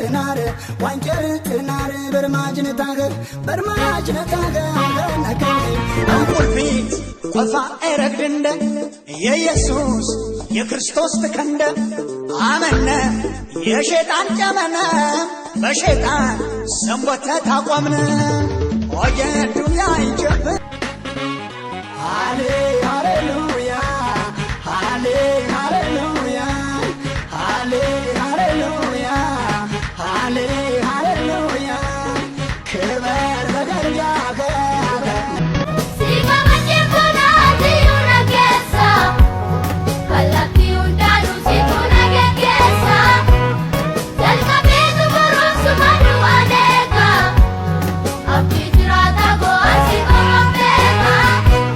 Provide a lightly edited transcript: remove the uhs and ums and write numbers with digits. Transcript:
ትናር ዋንጨር ትናር በርማጅነታገ ነከኝ አንቁልፊት ቆፋ ኤረግድንደ የኢየሱስ የክርስቶስ ትከንደ አመነ የሸይጣን ጨመነ በሸይጣን ሰንቦተ ታቋምነ ወየ ዱንያ ይጀብ